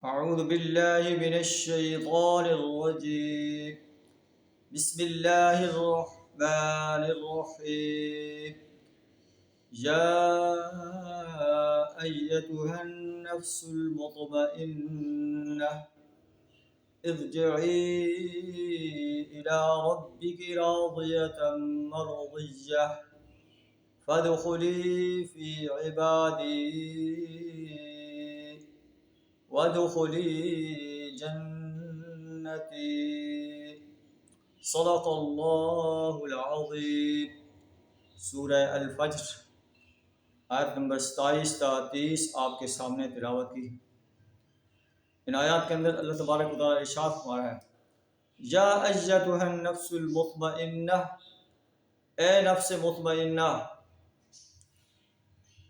أعوذ بالله من الشيطان الرجيم. بسم الله الرحمن الرحيم. يا أيتها النفس المطمئنة ارجعي إلى ربك راضية مرضية فادخلي في عبادي وادخلی جنتی صدق اللہ العظیم۔ سورہ الفجر آیت نمبر 27 تا 30 آپ کے سامنے تلاوت کی۔ ان آیات کے اندر اللہ تبارک و تعالیٰ ارشاد فرمایا ہے، یا ایتھا النفس المطمئنہ، اے نفس مطمئنہ،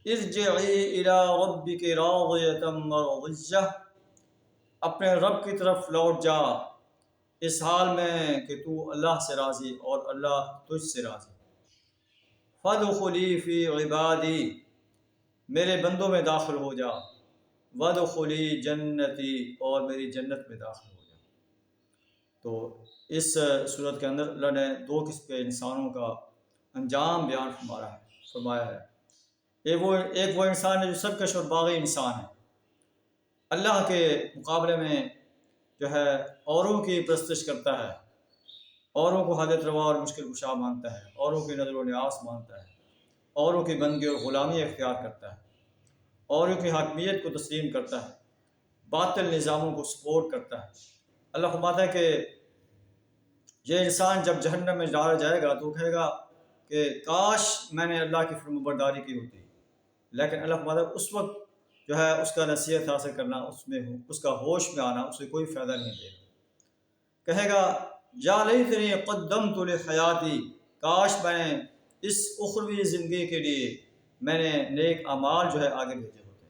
ارجعی الی ربک راضیۃ مرضیہ، اپنے رب کی طرف لوٹ جا اس حال میں کہ تو اللہ سے راضی اور اللہ تجھ سے راضی۔ فادخلی فی عبادی، میرے بندوں میں داخل ہو جا، وادخلی جنتی، اور میری جنت میں داخل ہو جا۔ تو اس صورت کے اندر اللہ نے دو قسم کے انسانوں کا انجام بیان فرمایا ہے۔ ایک وہ انسان ہے جو سرکش اور باغی انسان ہے، اللہ کے مقابلے میں جو ہے اوروں کی پرستش کرتا ہے، اوروں کو حاجت روا اور مشکل کشا مانتا ہے، اوروں کی نظر و نیاز مانتا ہے، اوروں کی بندگی اور غلامی اختیار کرتا ہے، اوروں کی حاکمیت کو تسلیم کرتا ہے، باطل نظاموں کو سپورٹ کرتا ہے۔ اللہ فرماتا ہے کہ یہ انسان جب جہنم میں ڈالا جائے گا تو کہے گا کہ کاش میں نے اللہ کی فرمانبرداری کی ہوتی، لیکن اللہ فرماتا ہے اس وقت جو ہے اس کا نصیحت حاصل کرنا، اس کا ہوش میں آنا اسے کوئی فائدہ نہیں دے گا۔ کہے گا یا لیتنی قدمت لحیاتی، کاش میں نے اس اخروی زندگی کے لیے میں نے نیک اعمال جو ہے آگے بھیجے ہوتے،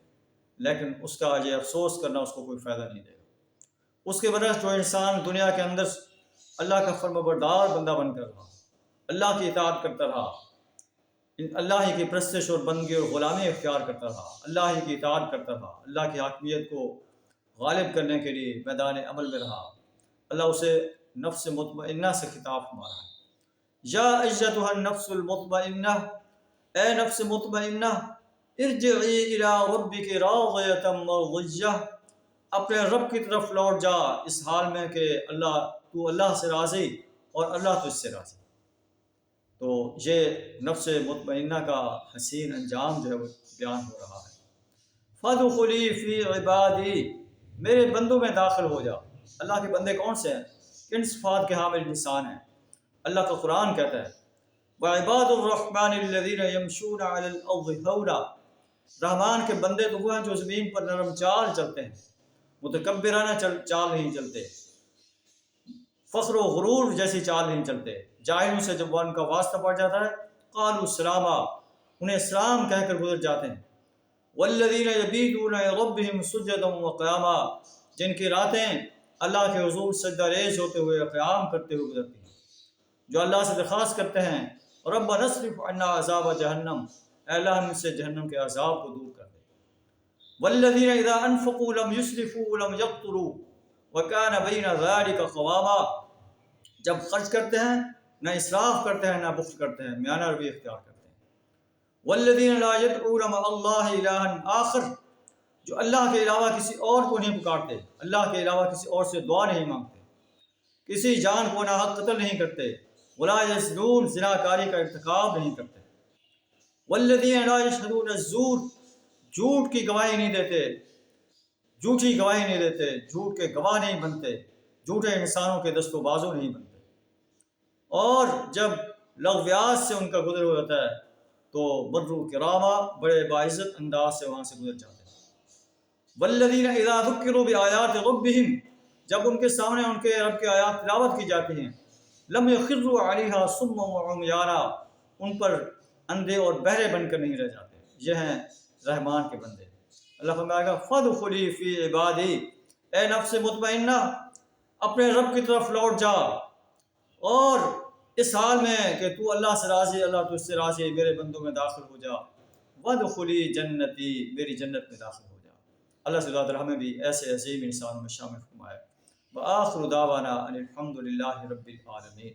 لیکن اس کا یہ افسوس کرنا اس کو کوئی فائدہ نہیں دے گا۔ اس کے برعکس جو انسان دنیا کے اندر اللہ کا فرمانبردار بندہ بن کر رہا، اللہ کی اطاعت کرتا رہا، اللہ ہی کی پرستش اور بندگی اور غلامی اختیار کرتا رہا، اللہ ہی کی اطاعت کرتا رہا، اللہ کی حاکمیت کو غالب کرنے کے لیے میدان عمل میں رہا، اللہ اسے نفس مطمئنہ سے خطاب فرما رہا ہے۔ یا ایتھا النفس المطمئنہ، اے نفس مطمئنہ، ارجعی الی ربک راضیۃ مرضیہ، اپنے رب کی طرف لوٹ جا اس حال میں کہ تو اللہ سے راضی اور اللہ تجھ سے راضی۔ تو یہ نفس مطمئنہ کا حسین انجام جو ہے وہ بیان ہو رہا ہے۔ فادخلی فی عبادی، میرے بندوں میں داخل ہو جا۔ اللہ کے بندے کون سے ہیں؟ کن صفات کے حامل انسان ہیں؟ اللہ کا قرآن کہتا ہے وعباد الرحمن الذین یمشون علی الارض ہونا، رحمان کے بندے تو وہ ہیں جو زمین پر نرم چال چلتے ہیں، متکبرانہ چال نہیں چلتے، فخر و غرور جیسی چال نہیں چلتے۔ جاہلوں سے جب وہ ان کا واسطہ پڑ جاتا ہے قالوا سلاما، انہیں سلام کہہ کر گزر جاتے ہیں۔ والذین یبیتون لربہم سجدا وقیاما، جن کی راتیں اللہ کے حضور سجدہ ریز ہوتے ہوئے قیام کرتے ہوئے گزرتی ہیں، جو اللہ سے درخواست کرتے ہیں ربنا اصرف عنا عذاب جہنم، اے اللہ ہم سے جہنم کے عذاب کو دور کر دے۔ والذین اذا انفقوا لم یسرفوا ولم یقتروا وکان بین ذلک قواما، جب خرچ کرتے ہیں نہ اسراف کرتے ہیں نہ بخل کرتے ہیں، میانہ روی اختیار کرتے ہیں۔ والذین لا یدعون مع اللہ الہا آخر، جو اللہ کے علاوہ کسی اور کو نہیں پکارتے، اللہ کے علاوہ کسی اور سے دعا نہیں مانگتے، کسی جان کو ناحق قتل نہیں کرتے، ولا یزنون، زنا کاری کا ارتکاب نہیں کرتے۔ والذین لا یشہدون الزور، جھوٹ کی گواہی نہیں دیتے، جھوٹی گواہی نہیں دیتے، جھوٹ کے گواہ نہیں بنتے، جھوٹے انسانوں کے دست و بازو نہیں بنتے۔ اور جب لغویات سے ان کا گزر ہو جاتا ہے تو برو کراما، بڑے باعزت انداز سے وہاں سے گزر جاتے ہیں۔ والذین اذا ذکروا بآیات ربہم، جب ان کے سامنے ان کے رب کی آیات تلاوت کی جاتی ہیں لم یخروا علیہا صما وعمیانا، ان پر اندھے اور بہرے بن کر نہیں رہ جاتے۔ یہ ہیں رحمان کے بندے۔ اللہ فرمائے گا فادخلی فی عبادی، اے نفس مطمئنہ اپنے رب کی طرف لوٹ جا، اور اس حال میں کہ تو اللہ سے راضی، اللہ تجھ سے راضی، میرے بندوں میں داخل ہو جا۔ وادخلی جنتی، میری جنت میں داخل ہو جا۔ اللہ سے دعا ہمیں بھی ایسے عظیم انسانوں میں شامل فرمائے۔ وآخر دعوانا ان الحمد للہ رب العالمین۔